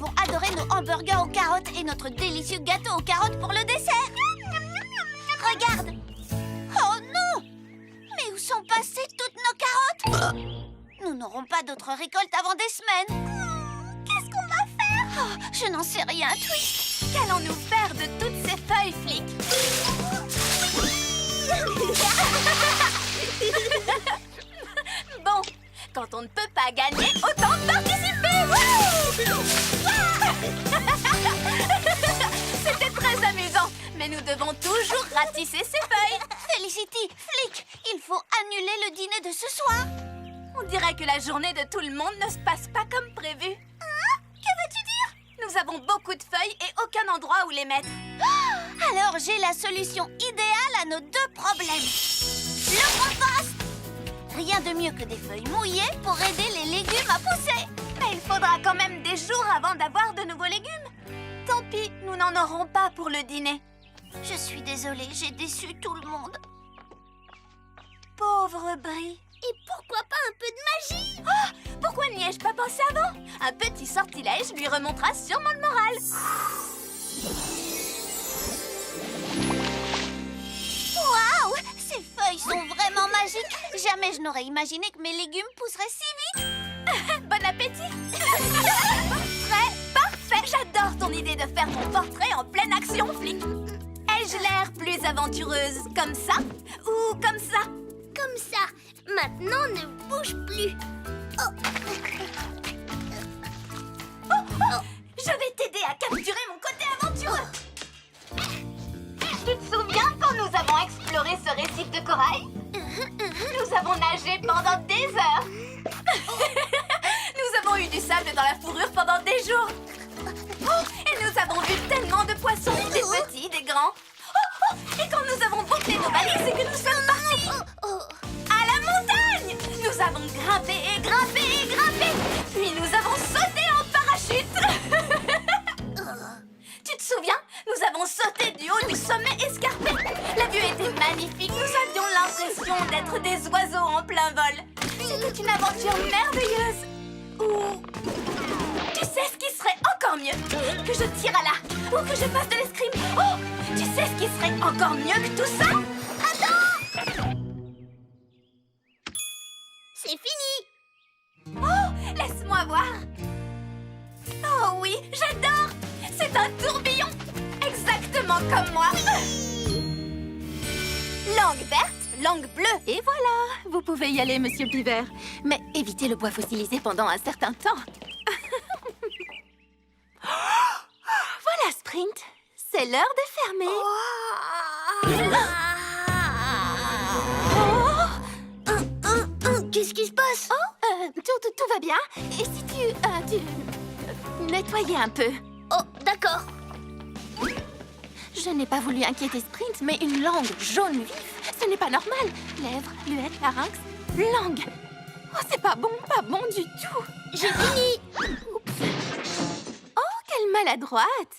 vont adorer nos hamburgers aux carottes et notre délicieux gâteau aux carottes pour le dessert. Regarde! Oh non! Mais où sont passées toutes nos carottes? Nous n'aurons pas d'autres récoltes avant des semaines. Qu'est-ce qu'on va faire? Oh, je n'en sais rien, Twist. Qu'allons-nous faire de toutes ces feuilles, Flic? Bon, quand on ne peut pas gagner, autant participer! C'était très amusant, mais nous devons toujours ratisser ces feuilles. Felicity, Flic, il faut annuler le dîner de ce soir. On dirait que la journée de tout le monde ne se passe pas comme prévu. Hein? Que veux-tu dire? Nous avons beaucoup de feuilles et aucun endroit où les mettre. Alors j'ai la solution idéale à nos deux problèmes. Le compost! Rien de mieux que des feuilles mouillées pour aider les légumes à pousser. Mais il faudra quand même des jours avant d'avoir de nouveaux légumes. Tant pis, nous n'en aurons pas pour le dîner. Je suis désolée, j'ai déçu tout le monde. Pauvre Brie. Et pourquoi pas un peu de magie? Oh, pourquoi n'y ai-je pas pensé avant? Un petit sortilège lui remontera sûrement le moral. Waouh! Ces feuilles sont vraiment magiques. Jamais je n'aurais imaginé que mes légumes pousseraient si vite. Bon appétit. Prêt? Parfait. J'adore ton idée de faire ton portrait en pleine action, Flic. Ai-je l'air plus aventureuse comme ça ou comme ça? Comme ça. Maintenant, ne bouge plus. Je vais t'aider à capturer mon côté aventureux. Tu te souviens quand nous avons exploré ce récif de corail? Nous avons nagé pendant des heures. Nous avons eu du sable dans la fourrure pendant des jours. Et nous avons vu tellement de poissons, des petits, des grands. Et quand nous avons bouclé nos valises et que nous sommes partis à la montagne, nous avons grimpé et grimpé et grimpé. Puis nous avons sauté en parachute. Tu te souviens? Nous avons sauté du haut du sommet escarpé. La vue était magnifique. Nous avions l'impression d'être des oiseaux en plein vol. C'était une aventure merveilleuse. Ou... Tu sais ce qui serait encore mieux? Que je tire à l'arc ou que je fasse de l'escrime. Oh! Tu sais ce qui serait encore mieux que tout ça? Attends! C'est fini. Oh! Laisse-moi voir. Oh oui, j'adore! C'est un tourbillon! Exactement comme moi! Langue verte, langue bleue. Et voilà, vous pouvez y aller, Monsieur Pivert. Mais évitez le bois fossilisé pendant un certain temps. Voilà, Sprint. C'est l'heure de fermer. Qu'est-ce qui se passe? Tout va bien. Et si tu nettoyais un peu? Oh, d'accord. Je n'ai pas voulu inquiéter Sprint, mais une langue jaune vif, ce n'est pas normal. Lèvres, lunettes, larynx, langue. Oh, c'est pas bon du tout. J'ai fini. Oups. Oh, quelle maladroite.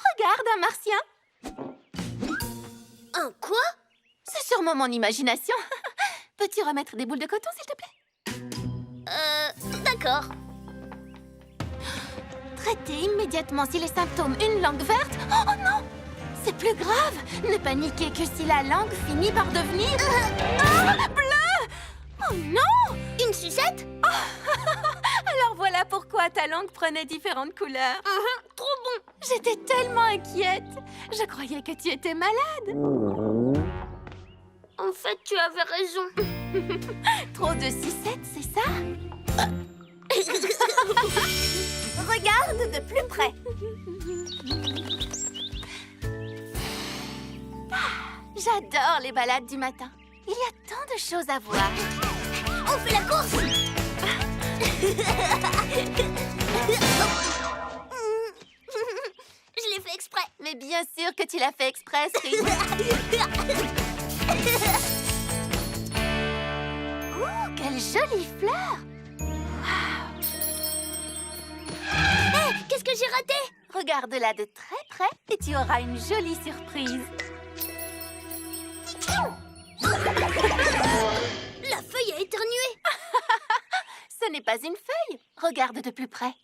Regarde, un martien. Un quoi? C'est sûrement mon imagination. Peux-tu remettre des boules de coton, s'il te plaît? D'accord. Traitez immédiatement si les symptômes une langue verte. Oh non! C'est plus grave. Ne paniquez que si la langue finit par devenir... bleu! Oh non! Une sucette? Alors voilà pourquoi ta langue prenait différentes couleurs. Trop bon. J'étais tellement inquiète. Je croyais que tu étais malade. En fait, tu avais raison. Trop de sucettes, c'est ça? Regarde de plus près. J'adore les balades du matin. Il y a tant de choses à voir. On fait la course. Je l'ai fait exprès. Mais bien sûr que tu l'as fait exprès, Sprint. Oh, quelle jolie fleur! Hé, qu'est-ce que j'ai raté? Regarde-la de très près et tu auras une jolie surprise. La Ma feuille a éternué. Ce n'est pas une feuille. Regarde de plus près.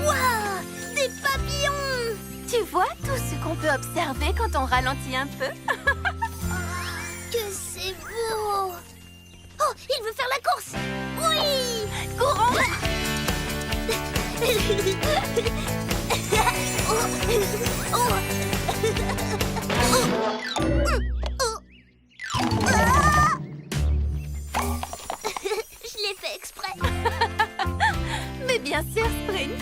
Waouh, des papillons. Tu vois tout ce qu'on peut observer quand on ralentit un peu? Que c'est beau. Oh, il veut faire la course. Oui. Courons! Je l'ai fait exprès. Mais bien sûr, Sprint.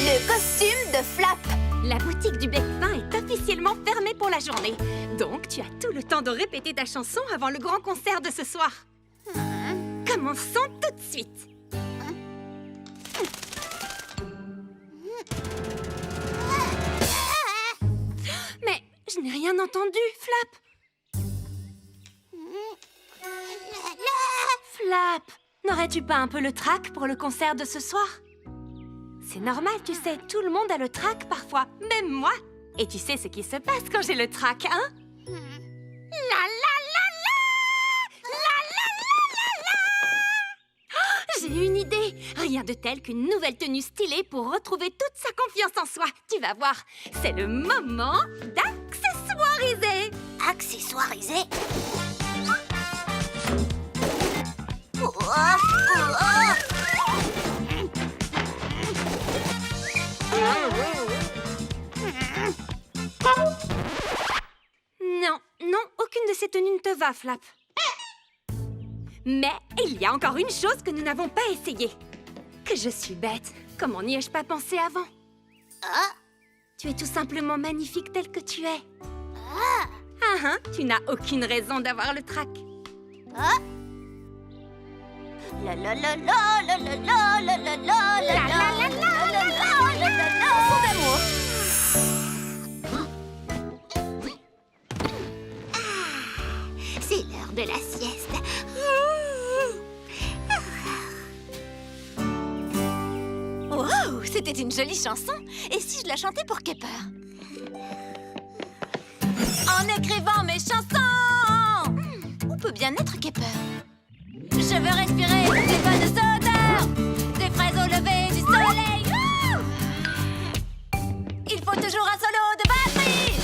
Le costume de Flap. La boutique du Bec-Fin est officiellement fermée pour la journée. Donc, tu as tout le temps de répéter ta chanson avant le grand concert de ce soir. Commençons tout de suite. Mais je n'ai rien entendu, Flap. Flap, n'aurais-tu pas un peu le trac pour le concert de ce soir? C'est normal, tu sais, tout le monde a le trac parfois, même moi. Et tu sais ce qui se passe quand j'ai le trac, hein? La la la la! La la la la la! Oh, j'ai une idée! Rien de tel qu'une nouvelle tenue stylée pour retrouver toute sa confiance en soi. Tu vas voir, c'est le moment d'accessoiriser! Accessoirisé. Non, non, aucune de ces tenues ne te va, Flap. Mais il y a encore une chose que nous n'avons pas essayée. Que je suis bête. Comment n'y ai-je pas pensé avant? Ah, Tu es tout simplement magnifique tel que tu es. Tu n'as aucune raison d'avoir le trac. la la la la la la la la la la la c'est l'heure de la sieste. Wow, c'était une jolie chanson. Et si je la chantais pour Kepper? En écrivant mes chansons, où peut bien être Kepper? Je veux respirer toutes les bonnes odeurs, des fraises au lever du soleil. Il faut toujours un solo de batterie.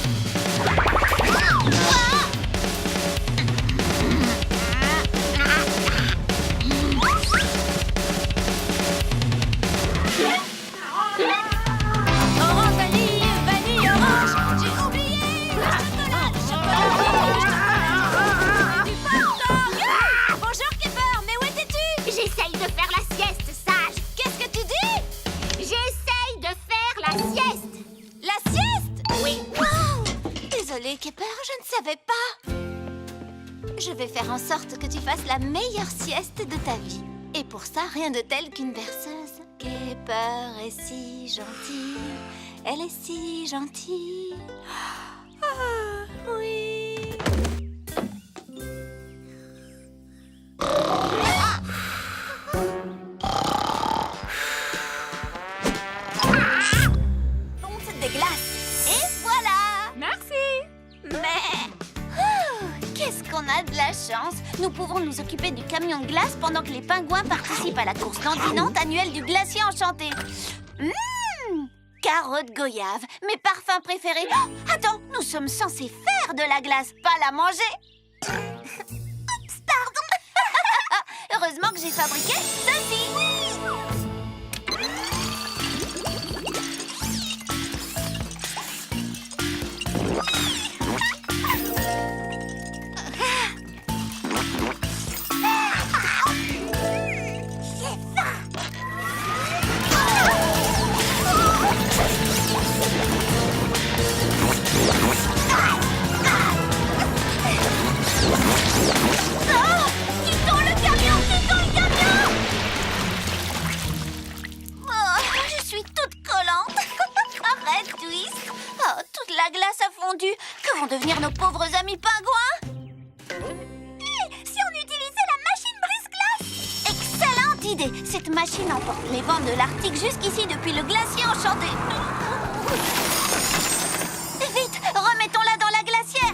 Orange, vanille, vanille, orange. J'ai oublié le chocolat, du porto. Bonjour Kepper, mais où étais-tu? J'essaye de faire la sieste, sage. Qu'est-ce que tu dis? J'essaye de faire la sieste. La sieste? Oui. Wow! Désolée, Kepper, je ne savais pas. Je vais faire en sorte que tu fasses la meilleure sieste de ta vie. Et pour ça, rien de tel qu'une berceuse. Kepper est si gentille, elle est si gentille. Ah, oui. Fonte des glaces. Et voilà. Merci. Mais... oh, qu'est-ce qu'on a de la chance! Nous pouvons nous occuper du camion de glace pendant que les pingouins participent à la course landinante annuelle du glacier enchanté. Carotte goyave, mes parfums préférés. Oh, attends, nous sommes censés faire de la glace, pas la manger. Oups, pardon. Heureusement que j'ai fabriqué ceci. Cette machine emporte les vents de l'Arctique jusqu'ici depuis le glacier enchanté. Vite, remettons-la dans la glacière.